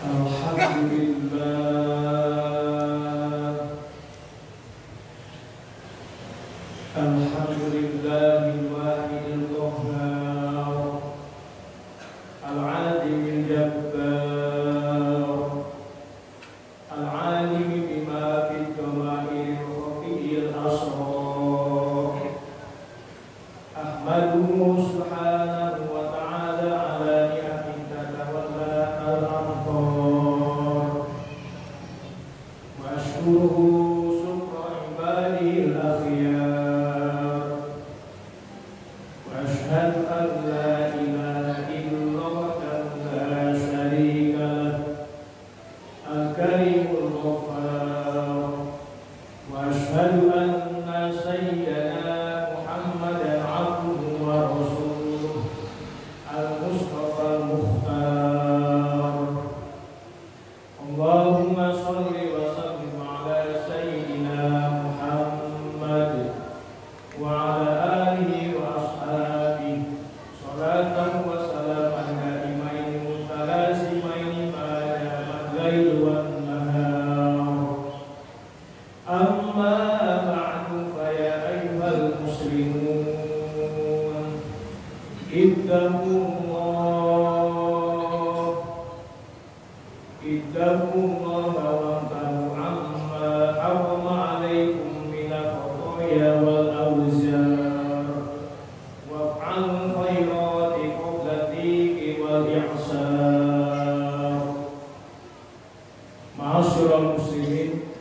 Alhamdulillahil wahidil qahhar al-'adilil jabbar al-'alim bima fid dhama'iril khafiyil asrar ahmaduhu subhanahu wa ta'ala ala ni'amin tatawalla al-amtar wa ashkuruhu syukra ibadil akhyar أشهد أن لا إله إلا الله لا شريك له الكريم الغفار وأشهد أن سيدنا محمدا عبده ورسوله المصطفى المختار اللهم صل وسلم على سيدنا محمد وعلى آله وأصحابه صلاة وسلاما دائمين متلازمين ما دام الليل والنهار أما بعد فيا أيها المسلمون اتقوا الله وانتهوا عما حرم عليكم من الخطايا والأوزار وافعلوا الخيرات قبل الضيق والإعسار. Ma'asyiral muslimin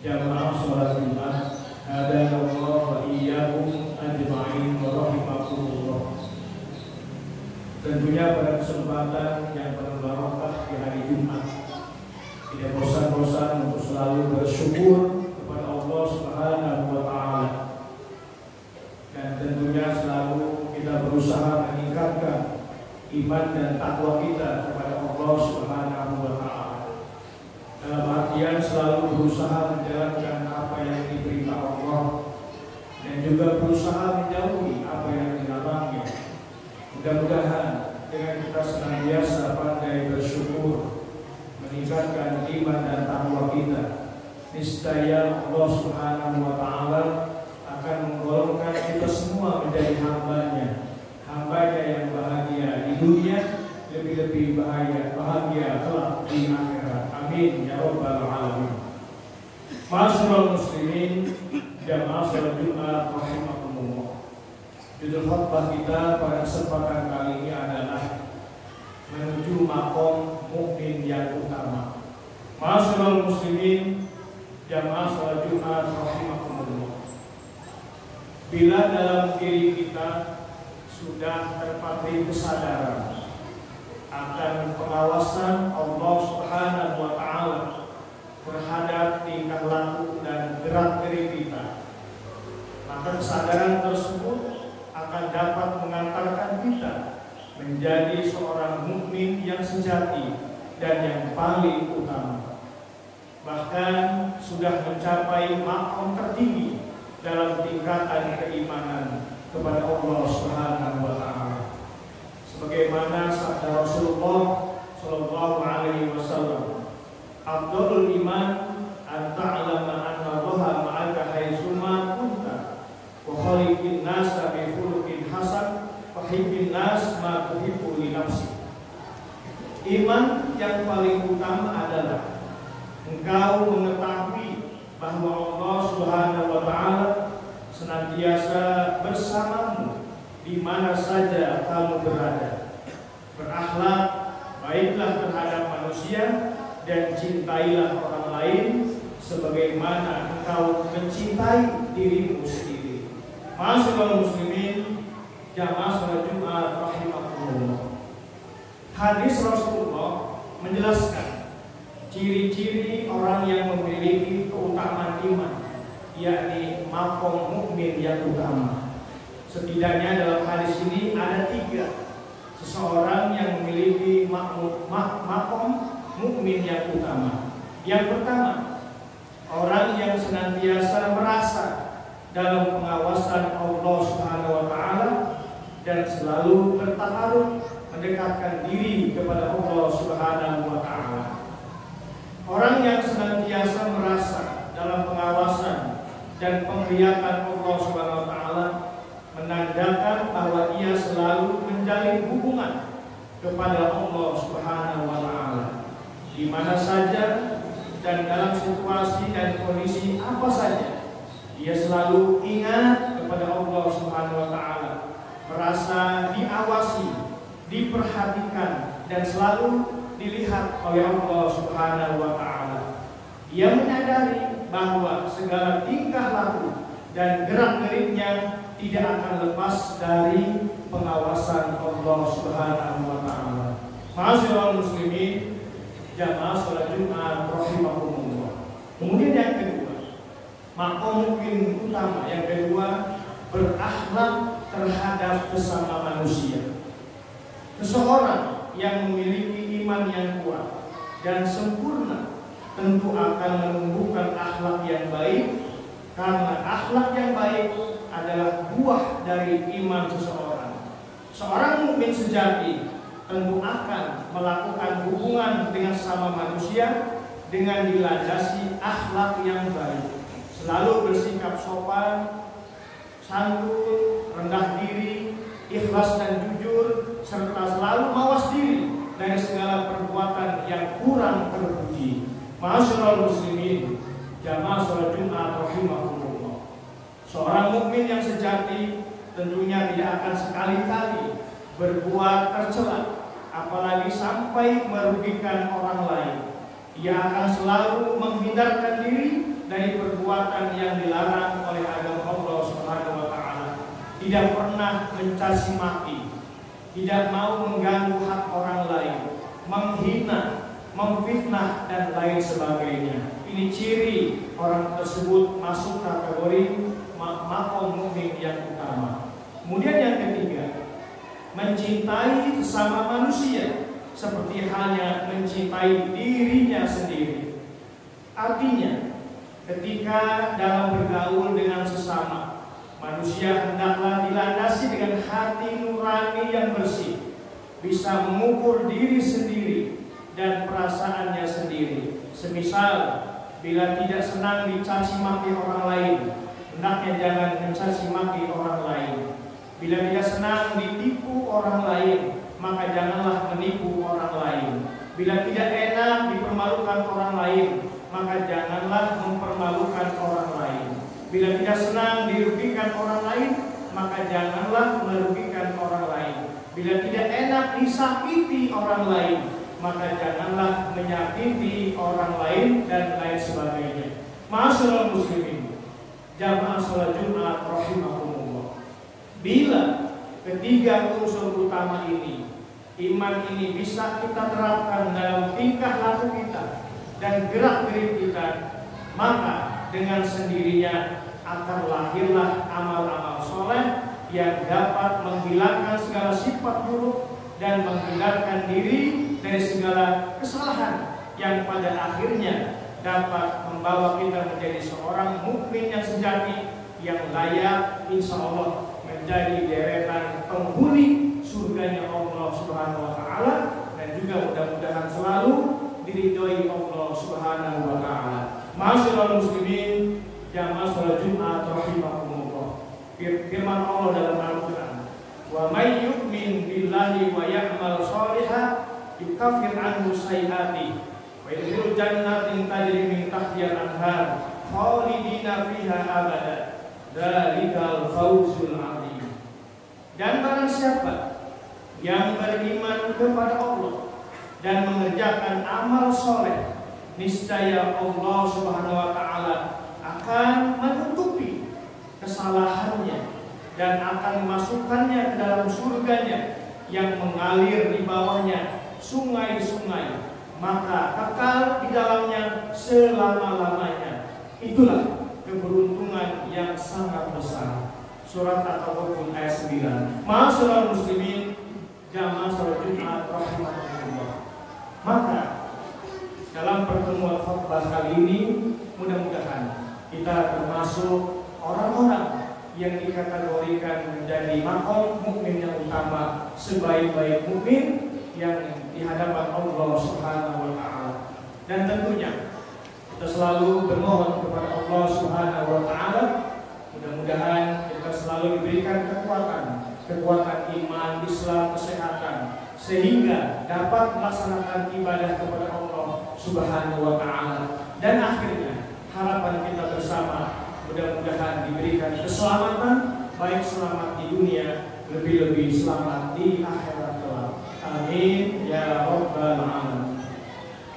jamaah salat Jumat hadanallahu wa iyyakum ajma'in wa rahimakumullah. Tentunya pada kesempatan yang penuh barokah di hari Jumat tidak bosan-bosan untuk selalu bersyukur kepada Allah Subhanahu wa ta'ala, dan tentunya selalu kita berusaha meningkatkan iman dan takwa kita kepada Allah Subhanahu wa ta'ala, dalam artian selalu berusaha menjalankan apa yang diperintah Allah dan juga berusaha menjauhi apa yang dilarangnya. Mudah-mudahan dengan kita senantiasa pandai bersyukur, meningkatkan iman dan takwa kita, niscaya Allah Subhanahu wa ta'ala akan menggolongkan kita semua menjadi hambanya yang bahagia di dunia, lebih-lebih bahagia kelak di akhirat. Amin ya rabbal alamin. Ma'asyiral muslimin jamaah salat Jumat rahimakumullah. Judul khutbah kita pada kesempatan kali ini adalah menuju makom mukmin yang utama. Ma'asyiral muslimin jamaah salat Jumat rahimakumullah. Bila dalam diri kita sudah terpatri kesadaran akan pengawasan Allah Subhanahu wa ta'ala terhadap tingkah laku dan gerak-gerik kita, maka kesadaran tersebut akan dapat mengantarkan kita menjadi seorang mukmin yang sejati dan yang paling utama, bahkan sudah mencapai makom tertinggi dalam tingkatan keimanan kepada Allah Subhanahu wa ta'ala. Sebagaimana sabda Rasulullah sallallahu alaihi wasallam, "Afdhalul iman an ta'lama anna Allaha ma'aka haitsuma kunta wa khaliqin nasa bi khuluqin hasan wa hibbin nas ma tuhibbu li nafsi." Iman yang paling utama adalah engkau mengetahui bahwa Allah Subhanahu wa ta'ala senantiasa bersamamu di mana saja kamu berada. Berakhlak baiklah terhadap manusia dan cintailah orang lain sebagaimana engkau mencintai dirimu sendiri. Ma'asyiral muslimin jamaah salat Jumat rahimakumullah. Hadis Rasulullah menjelaskan ciri-ciri orang yang memiliki keutamaan iman, yakni makom mukmin yang utama. Setidaknya dalam hadis ini ada 3 seseorang yang memiliki makom mukmin yang utama. Yang pertama, orang yang senantiasa merasa dalam pengawasan Allah Subhanahu wa ta'ala dan selalu bertakarub mendekatkan diri kepada Allah Subhanahu wa ta'ala. penglihatan Allah Subhanahu wa taala menandakan bahwa ia selalu menjalin hubungan kepada Allah Subhanahu wa taala di mana saja dan dalam situasi dan kondisi apa saja. Ia selalu ingat kepada Allah Subhanahu wa taala, merasa diawasi, diperhatikan dan selalu dilihat oleh Allah Subhanahu wa taala. Ia menyadari bahwa segala tingkah laku dan gerak-geriknya tidak akan lepas dari pengawasan Allah Subhanahu wa taala. Ma'asyiral muslimin, jamaah salat Jumat rahimakumullah. Kemudian yang kedua, maqam mukmin utama yang kedua, berakhlak terhadap sesama manusia. Seseorang yang memiliki iman yang kuat dan sempurna tentu akan menumbuhkan akhlak yang baik, karena akhlak yang baik adalah buah dari iman seseorang. Seorang mukmin sejati tentu akan melakukan hubungan dengan sesama manusia dengan dilandasi akhlak yang baik, selalu bersikap sopan, santun, rendah diri, ikhlas dan jujur, serta selalu mawas diri dari segala perbuatan yang kurang terpuji. Ma'asyiral muslimin, jamaah salat Jumat rahimakumullah. Seorang mukmin yang sejati tentunya tidak akan sekali-kali berbuat tercela, apalagi sampai merugikan orang lain. Ia akan selalu menghindarkan diri dari perbuatan yang dilarang oleh agama Allah Subhanahu wa taala. Tidak pernah mencaci maki, tidak mau mengganggu hak orang lain, menghina, memfitnah dan lain sebagainya. Ini ciri orang tersebut masuk kategori maqam mukmin yang utama. Kemudian yang ketiga, mencintai sesama manusia seperti halnya mencintai dirinya sendiri. Artinya, ketika dalam bergaul dengan sesama manusia, hendaklah dilandasi dengan hati nurani yang bersih, bisa mengukur diri sendiri dan perasaannya sendiri. Semisal bila tidak senang dicaci maki orang lain, hendaknya jangan mencaci maki orang lain. Bila tidak senang ditipu orang lain, maka janganlah menipu orang lain. Bila tidak enak dipermalukan orang lain, maka janganlah mempermalukan orang lain. Bila tidak senang dirugikan orang lain, maka janganlah merugikan orang lain. Bila tidak enak disakiti orang lain, maka janganlah menyakiti orang lain dan lain sebagainya. Ma'asyiral muslimin, jamaah salat Jumat rahimakumullah. Bila ketiga unsur utama ini, iman ini bisa kita terapkan dalam tingkah laku kita dan gerak-gerik kita, maka dengan sendirinya akan lahirlah amal-amal soleh yang dapat menghilangkan segala sifat buruk dan menghindarkan diri dari segala kesalahan yang pada akhirnya dapat membawa kita menjadi seorang mukmin yang sejati, yang layak insya Allah menjadi deretan penghuni surganya Allah Subhanahu wa taala, dan juga mudah-mudahan selalu diridhoi Allah Subhanahu wa taala. Ma'asyiral muslimin, jamaah salat Jumat rahimakumullah. Firman Allah dalam Al-Qur'an, "Wa may yu'min billahi wa ya'mal shalihan yukaffir anhu sayyi'atihi wa yadkhulul jannatin tajri min tahtiha al-anhar khalidina fiha abada. Dzalikal fawzul 'adzim." Dan barang siapa yang beriman kepada Allah dan mengerjakan amal soleh, niscaya Allah Subhanahu wa taala akan menutupi kesalahannya dan akan memasukkannya ke dalam surganya yang mengalir di bawahnya sungai-sungai, maka kekal di dalamnya selama-lamanya. Itulah keberuntungan yang sangat besar. Surat At-Taghabun ayat 9. Ma'asyiral muslimin, jamaah salat Jumat rahimakumullah. Maka dalam pertemuan khutbah kali ini, mudah-mudahan kita termasuk orang-orang yang dikategorikan menjadi maqam mukmin yang utama, sebaik-baik mukmin yang di hadapan Allah Subhanahu wa taala. Dan tentunya kita selalu bermohon kepada Allah Subhanahu wa taala Mudah-mudahan kita selalu diberikan kekuatan iman, Islam, kesehatan, sehingga dapat melaksanakan ibadah kepada Allah Subhanahu wa Ta'ala. Dan akhirnya harapan kita bersama, mudah-mudahan diberikan keselamatan, baik selamat di dunia, lebih-lebih selamat di akhirat kelak. Amin ya rabbal alamin.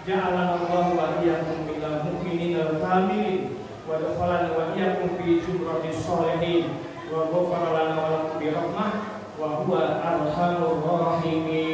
Ja'alana Allah wa iyyakum minal mu'minina al-kamilin wa dakhalana wa iyyakum fi jumratis sholihin wa ghafara lana wa lakum bi rahmah wa huwa arhamur rahimin.